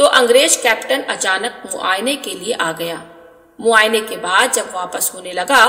تو انگریز کیپٹن اچانک معائنے کے لیے آ گیا۔ معائنے کے بعد جب واپس ہونے لگا،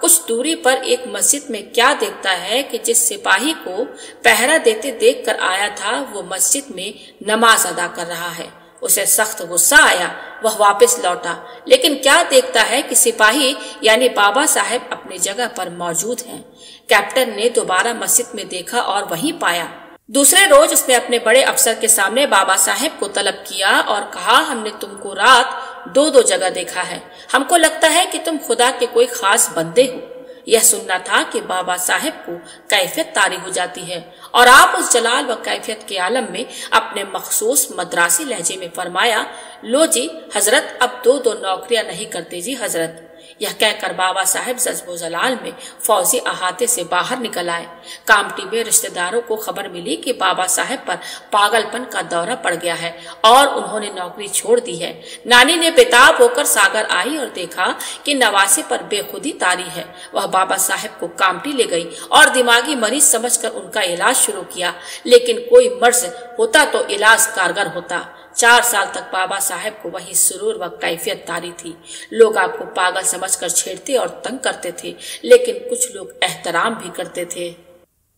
کچھ دوری پر ایک مسجد میں کیا دیکھتا ہے کہ جس سپاہی کو پہرا دیتے دیکھ کر آیا تھا وہ مسجد میں نماز ادا کر رہا ہے۔ اسے سخت غصہ آیا، وہ واپس لوٹا، لیکن کیا دیکھتا ہے کہ سپاہی یعنی بابا صاحب اپنی جگہ پر موجود ہیں۔ کیپٹن نے دوبارہ مسجد میں دیکھا اور وہیں پایا۔ دوسرے روز اس نے اپنے بڑے افسر کے سامنے بابا صاحب کو طلب کیا اور کہا، ہم نے تم کو رات دو جگہ دیکھا ہے، ہم کو لگتا ہے کہ تم خدا کے کوئی خاص بندے ہو۔ یہ سننا تھا کہ بابا صاحب کو کیفیت طاری ہو جاتی ہے اور آپ اس جلال و کیفیت کے عالم میں اپنے مخصوص مدراسی لہجے میں فرمایا، لو جی حضرت، اب دو نوکریاں نہیں کرتے جی حضرت۔ یہ کہہ کر بابا صاحب جذب و جلال میں فوجی احاطے سے باہر نکل آئے۔ کامٹی میں رشتہ داروں کو خبر ملی کہ بابا صاحب پر پاگل پن کا دورہ پڑ گیا ہے اور انہوں نے نوکری چھوڑ دی ہے۔ نانی نے بےتاب ہو کر ساگر آئی اور دیکھا کہ نواسے پر بے خودی طاری ہے۔ وہ بابا صاحب کو کامٹی لے گئی اور دماغی مریض سمجھ کر ان کا علاج شروع کیا، لیکن کوئی مرض ہوتا تو علاج کارگر ہوتا۔ 4 سال تک بابا صاحب کو وہی سرور و کیفیت طاری تھی۔ لوگ آپ کو پاگل سمجھ کر چھیڑتے اور تنگ کرتے تھے، لیکن کچھ لوگ احترام بھی کرتے تھے۔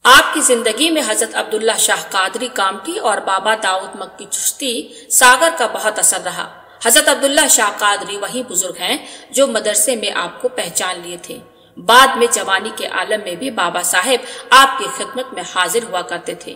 آپ کی زندگی میں حضرت عبداللہ شاہ قادری کامٹی اور بابا داؤد مکی چشتی ساگر کا بہت اثر رہا۔ حضرت عبداللہ شاہ قادری وہی بزرگ ہیں جو مدرسے میں آپ کو پہچان لیے تھے۔ بعد میں جوانی کے عالم میں بھی بابا صاحب آپ کی خدمت میں حاضر ہوا کرتے تھے۔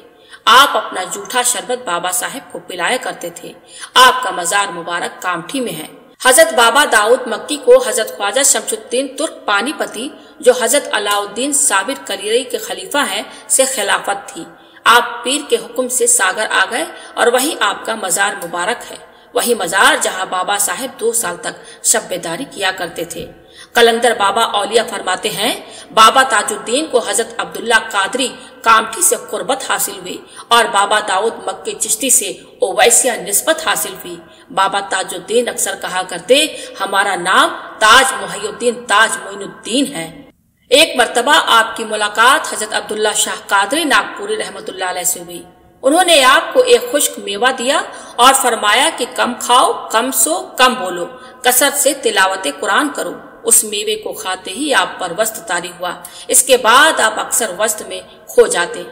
آپ اپنا جھوٹا شربت بابا صاحب کو پلایا کرتے تھے۔ آپ کا مزار مبارک کامٹھی میں ہے۔ حضرت بابا داؤد مکی کو حضرت خواجہ شمس الدین ترک پانی پتی، جو حضرت علاء الدین صابر کلیری کے خلیفہ ہیں، سے خلافت تھی۔ آپ پیر کے حکم سے ساگر آ گئے اور وہی آپ کا مزار مبارک ہے، وہی مزار جہاں بابا صاحب 2 سال تک شب بیداری کیا کرتے تھے۔ قلندر بابا اولیاء فرماتے ہیں، بابا تاج الدین کو حضرت عبداللہ قادری کامٹھی سے قربت حاصل ہوئی اور بابا داؤد مکی چشتی سے اویسیہ نسبت حاصل ہوئی۔ بابا تاج الدین اکثر کہا کرتے، ہمارا نام تاج محی الدین تاج معین الدین ہے۔ ایک مرتبہ آپ کی ملاقات حضرت عبداللہ شاہ قادری ناگپوری رحمۃ اللہ علیہ سے ہوئی۔ انہوں نے آپ کو ایک خشک میوہ دیا اور فرمایا کہ کم کھاؤ، کم سو، کم بولو، کثرت سے تلاوت قرآن کرو۔ اس میوے کو کھاتے ہی آپ پر وسط طاری ہوا۔ اس کے بعد آپ اکثر وسط میں کھو جاتے۔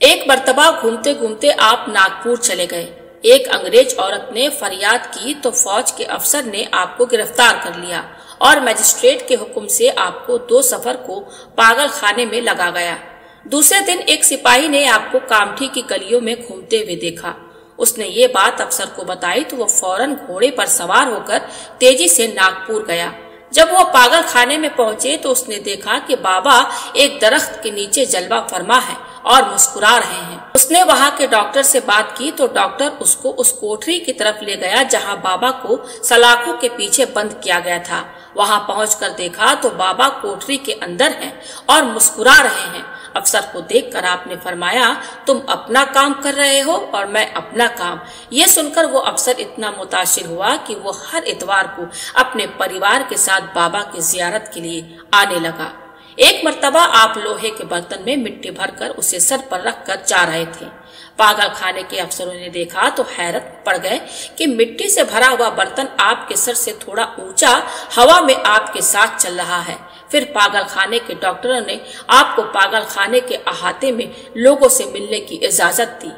ایک مرتبہ گھومتے گھومتے آپ ناگپور چلے گئے۔ ایک انگریز عورت نے فریاد کی تو فوج کے افسر نے آپ کو گرفتار کر لیا اور مجسٹریٹ کے حکم سے آپ کو 2 سفر کو پاگل خانے میں لگا گیا۔ دوسرے دن ایک سپاہی نے آپ کو کامٹھی کی گلیوں میں گھومتے ہوئے دیکھا۔ اس نے یہ بات افسر کو بتائی تو وہ فوراً گھوڑے پر سوار ہو کر تیزی سے ناگپور گیا۔ جب وہ پاگل خانے میں پہنچے تو اس نے دیکھا کہ بابا ایک درخت کے نیچے جلوہ فرما ہے اور مسکرا رہے ہیں۔ اس نے وہاں کے ڈاکٹر سے بات کی تو ڈاکٹر اس کو اس کوٹری کی طرف لے گیا جہاں بابا کو سلاخوں کے پیچھے بند کیا گیا تھا۔ وہاں پہنچ کر دیکھا تو بابا کوٹری کے اندر ہیں اور مسکرا رہے ہیں۔ افسر کو دیکھ کر آپ نے فرمایا، تم اپنا کام کر رہے ہو اور میں اپنا کام۔ یہ سن کر وہ افسر اتنا متاثر ہوا کہ وہ ہر اتوار کو اپنے پریوار کے ساتھ بابا کی زیارت کے لیے آنے لگا۔ ایک مرتبہ آپ لوہے کے برتن میں مٹی بھر کر اسے سر پر رکھ کر جا رہے تھے۔ پاگل خانے کے افسروں نے دیکھا تو حیرت پڑ گئے کہ مٹی سے بھرا ہوا برتن آپ کے سر سے تھوڑا اونچا ہوا میں آپ کے ساتھ چل رہا ہے۔ پھر پاگل خانے کے ڈاکٹروں نے آپ کو پاگل خانے کے احاطے میں لوگوں سے ملنے کی اجازت دی۔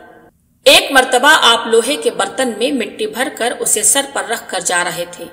ایک مرتبہ آپ لوہے کے برتن میں مٹی بھر کر اسے سر پر رکھ کر جا رہے تھے۔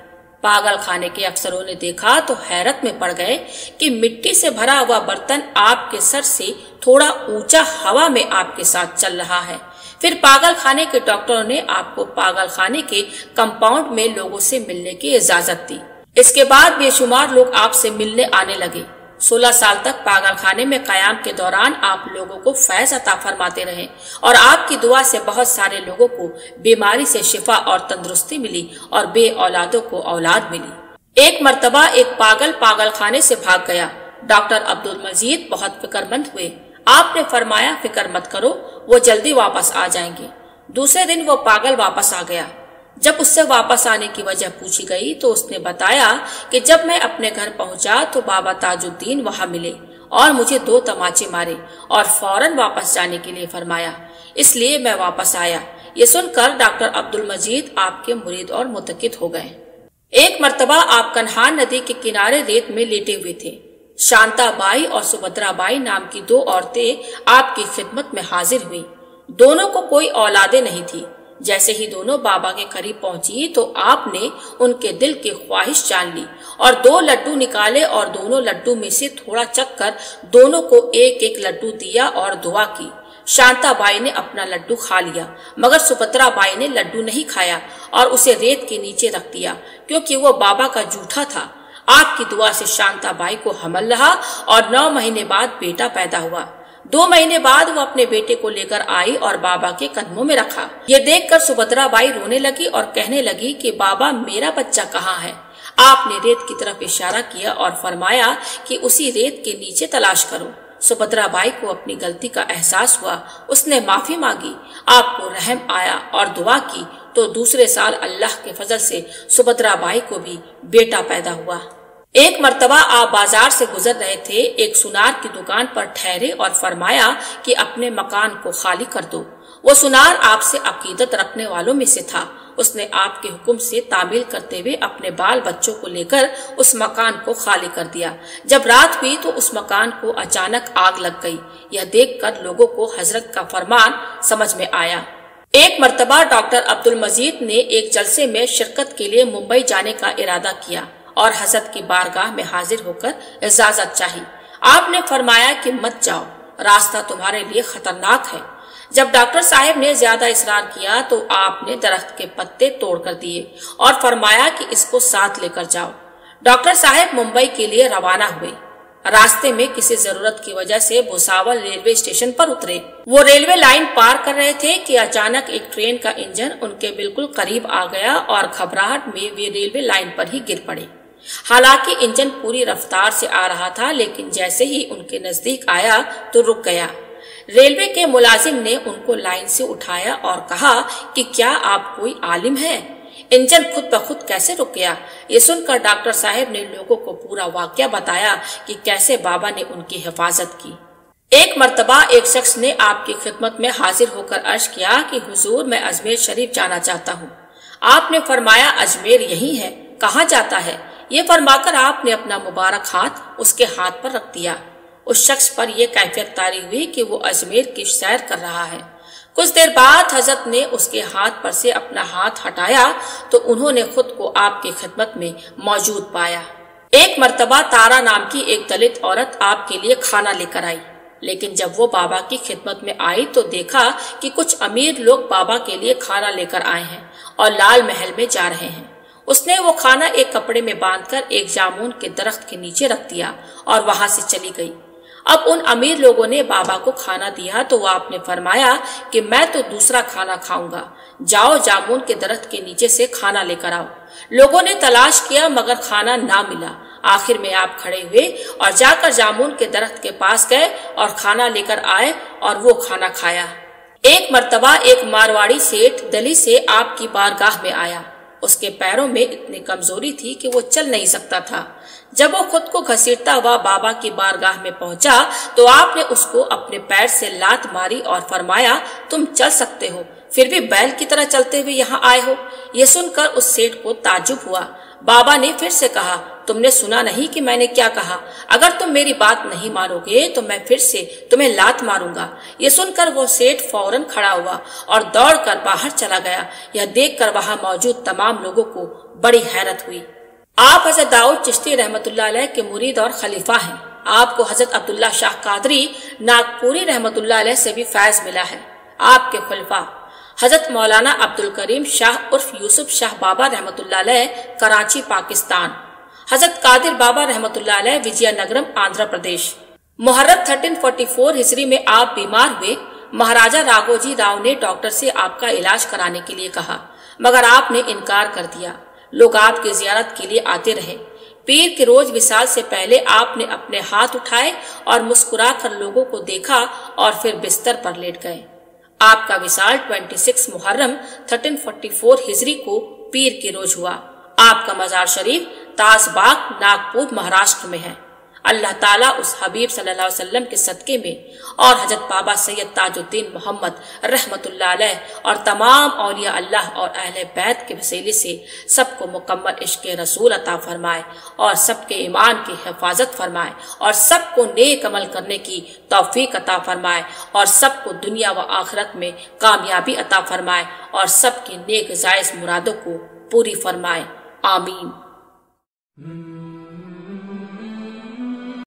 پاگل خانے کے افسروں نے دیکھا تو حیرت میں پڑ گئے کہ مٹی سے بھرا ہوا برتن آپ کے سر سے تھوڑا اونچا ہوا میں آپ کے ساتھ چل رہا ہے۔ پھر پاگل خانے کے ڈاکٹروں نے آپ کو پاگل خانے کے کمپاؤنڈ میں لوگوں سے ملنے کی اجازت دی۔ اس کے بعد بے شمار لوگ آپ سے ملنے آنے لگے۔ 16 سال تک پاگل خانے میں قیام کے دوران آپ لوگوں کو فیض عطا فرماتے رہے اور آپ کی دعا سے بہت سارے لوگوں کو بیماری سے شفا اور تندرستی ملی اور بے اولادوں کو اولاد ملی۔ ایک مرتبہ ایک پاگل خانے سے بھاگ گیا۔ ڈاکٹر عبد المجید بہت فکر مند ہوئے۔ آپ نے فرمایا، فکر مت کرو، وہ جلدی واپس آ جائیں گے۔ دوسرے دن وہ پاگل واپس آ گیا۔ جب اس سے واپس آنے کی وجہ پوچھی گئی تو اس نے بتایا کہ جب میں اپنے گھر پہنچا تو بابا تاج الدین وہاں ملے اور مجھے 2 تماچے مارے اور فوراً واپس جانے کے لیے فرمایا، اس لیے میں واپس آیا۔ یہ سن کر ڈاکٹر عبدالمجید آپ کے مرید اور متقد ہو گئے۔ ایک مرتبہ آپ کنہان ندی کے کنارے ریت میں لیٹے ہوئے تھے۔ شانتا بائی اور سبھدرا بائی نام کی دو عورتیں آپ کی خدمت میں حاضر ہوئیں۔ دونوں کو کوئی اولادیں نہیں تھی۔ جیسے ہی دونوں بابا کے قریب پہنچی تو آپ نے ان کے دل کی خواہش جان لی اور 2 لڈو نکالے اور دونوں لڈو میں سے تھوڑا چکھ کر دونوں کو ایک ایک لڈو دیا اور دعا کی۔ شانتا بائی نے اپنا لڈو کھا لیا، مگر سبھدرا بائی نے لڈو نہیں کھایا اور اسے ریت کے نیچے رکھ دیا، کیونکہ وہ بابا کا جھوٹا تھا۔ آپ کی دعا سے شانتا بائی کو حمل رہا اور 9 مہینے بعد بیٹا پیدا ہوا۔ 2 مہینے بعد وہ اپنے بیٹے کو لے کر آئی اور بابا کے قدموں میں رکھا۔ یہ دیکھ کر سبھدرا بائی رونے لگی اور کہنے لگی کہ بابا میرا بچہ کہاں ہے؟ آپ نے ریت کی طرف اشارہ کیا اور فرمایا کہ اسی ریت کے نیچے تلاش کرو۔ سبھدرا بائی کو اپنی غلطی کا احساس ہوا، اس نے معافی مانگی، آپ کو رحم آیا اور دعا کی تو دوسرے سال اللہ کے فضل سے سبھدرا بائی کو بھی بیٹا پیدا ہوا۔ ایک مرتبہ آپ بازار سے گزر رہے تھے، ایک سونار کی دکان پر ٹھہرے اور فرمایا کہ اپنے مکان کو خالی کر دو۔ وہ سونار آپ سے عقیدت رکھنے والوں میں سے تھا۔ اس نے آپ کے حکم سے تعمیل کرتے ہوئے اپنے بال بچوں کو لے کر اس مکان کو خالی کر دیا۔ جب رات ہوئی تو اس مکان کو اچانک آگ لگ گئی۔ یہ دیکھ کر لوگوں کو حضرت کا فرمان سمجھ میں آیا۔ ایک مرتبہ ڈاکٹر عبدالمجید نے ایک جلسے میں شرکت کے لیے ممبئی جانے کا ارادہ کیا اور حضرت کی بارگاہ میں حاضر ہو کر اجازت چاہی۔ آپ نے فرمایا کہ مت جاؤ، راستہ تمہارے لیے خطرناک ہے۔ جب ڈاکٹر صاحب نے زیادہ اصرار کیا تو آپ نے درخت کے پتے توڑ کر دیے اور فرمایا کہ اس کو ساتھ لے کر جاؤ۔ ڈاکٹر صاحب ممبئی کے لیے روانہ ہوئے۔ راستے میں کسی ضرورت کی وجہ سے بھساول ریلوے اسٹیشن پر اترے۔ وہ ریلوے لائن پار کر رہے تھے کہ اچانک ایک ٹرین کا انجن ان کے بالکل قریب آ گیا اور گھبراہٹ میں وہ ریلوے لائن پر ہی گر پڑے۔ حالانکہ انجن پوری رفتار سے آ رہا تھا، لیکن جیسے ہی ان کے نزدیک آیا تو رک گیا۔ ریلوے کے ملازم نے ان کو لائن سے اٹھایا اور کہا کہ کیا آپ کوئی عالم ہیں؟ انجن خود بخود کیسے رک گیا؟ یہ سن کر ڈاکٹر صاحب نے لوگوں کو پورا واقعہ بتایا کہ کیسے بابا نے ان کی حفاظت کی۔ ایک مرتبہ ایک شخص نے آپ کی خدمت میں حاضر ہو کر عرض کیا کہ حضور میں اجمیر شریف جانا چاہتا ہوں۔ آپ نے فرمایا اجمیر یہی ہے، کہاں جاتا ہے؟ یہ فرما کر آپ نے اپنا مبارک ہاتھ اس کے ہاتھ پر رکھ دیا۔ اس شخص پر یہ کیفیت طاری ہوئی کہ وہ اجمیر کی سیر کر رہا ہے۔ کچھ دیر بعد حضرت نے اس کے ہاتھ پر سے اپنا ہاتھ ہٹایا تو انہوں نے خود کو آپ کی خدمت میں موجود پایا۔ ایک مرتبہ تارا نام کی ایک دلت عورت آپ کے لیے کھانا لے کر آئی، لیکن جب وہ بابا کی خدمت میں آئی تو دیکھا کہ کچھ امیر لوگ بابا کے لیے کھانا لے کر آئے ہیں اور لال محل میں جا رہے ہیں۔ اس نے وہ کھانا ایک کپڑے میں باندھ کر ایک جامون کے درخت کے نیچے رکھ دیا اور وہاں سے چلی گئی۔ اب ان امیر لوگوں نے بابا کو کھانا دیا تو وہ آپ نے فرمایا کہ میں تو دوسرا کھانا کھاؤں گا، جاؤ جامون کے درخت کے نیچے سے کھانا لے کر آؤ۔ لوگوں نے تلاش کیا مگر کھانا نہ ملا۔ آخر میں آپ کھڑے ہوئے اور جا کر جامون کے درخت کے پاس گئے اور کھانا لے کر آئے اور وہ کھانا کھایا۔ ایک مرتبہ ایک مارواڑی سیٹھ دلی سے آپ کی بارگاہ میں آیا۔ اس کے پیروں میں اتنی کمزوری تھی کہ وہ چل نہیں سکتا تھا۔ جب وہ خود کو گھسیٹتا ہوا بابا کی بارگاہ میں پہنچا تو آپ نے اس کو اپنے پیر سے لات ماری اور فرمایا تم چل سکتے ہو، پھر بھی بیل کی طرح چلتے ہوئے یہاں آئے ہو۔ یہ سن کر اس سیٹھ کو تعجب ہوا۔ بابا نے پھر سے کہا تم نے سنا نہیں کہ میں نے کیا کہا؟ اگر تم میری بات نہیں مانو گے تو میں پھر سے تمہیں لات ماروں گا۔ یہ سن کر وہ سیٹھ فوراً کھڑا ہوا اور دوڑ کر باہر چلا گیا۔ یہ دیکھ کر وہاں موجود تمام لوگوں کو بڑی حیرت ہوئی۔ آپ حضرت داؤد چشتی رحمۃ اللہ علیہ کے مرید اور خلیفہ ہیں۔ آپ کو حضرت عبداللہ شاہ قادری ناگپوری رحمۃ اللہ علیہ سے بھی فیض ملا ہے۔ آپ کے خلفاء حضرت مولانا عبدالکریم شاہ عرف یوسف شاہ بابا رحمۃ اللہ علیہ کراچی پاکستان، حضرت قادر بابا رحمۃ اللہ علیہ وجیا نگرم آندھرا پردیش۔ محرم 1344 ہجری میں آپ بیمار ہوئے۔ مہاراجا راگھوجی راؤ نے ڈاکٹر سے آپ کا علاج کرانے کے لیے کہا مگر آپ نے انکار کر دیا۔ لوگ آپ کی زیارت کے لیے آتے رہے۔ پیر کے روز وصال سے پہلے آپ نے اپنے ہاتھ اٹھائے اور مسکرا کر لوگوں کو دیکھا اور پھر بستر پر لیٹ گئے۔ آپ کا وصال 26 محرم 1344 ہجری کو پیر کے روز ہوا۔ آپ کا مزار شریف تاج باغ ناگپور مہاراشٹر میں ہے۔ اللہ تعالیٰ اس حبیب صلی اللہ علیہ وسلم کے صدقے میں اور حضرت بابا سید تاج الدین محمد رحمت اللہ علیہ اور تمام اولیاء اللہ اور اہل بیت کے وسیلے سے سب کو مکمل عشق رسول عطا فرمائے اور سب کے ایمان کی حفاظت فرمائے اور سب کو نیک عمل کرنے کی توفیق عطا فرمائے اور سب کو دنیا و آخرت میں کامیابی عطا فرمائے اور سب کی نیک جائز مرادوں کو پوری فرمائے، آمین۔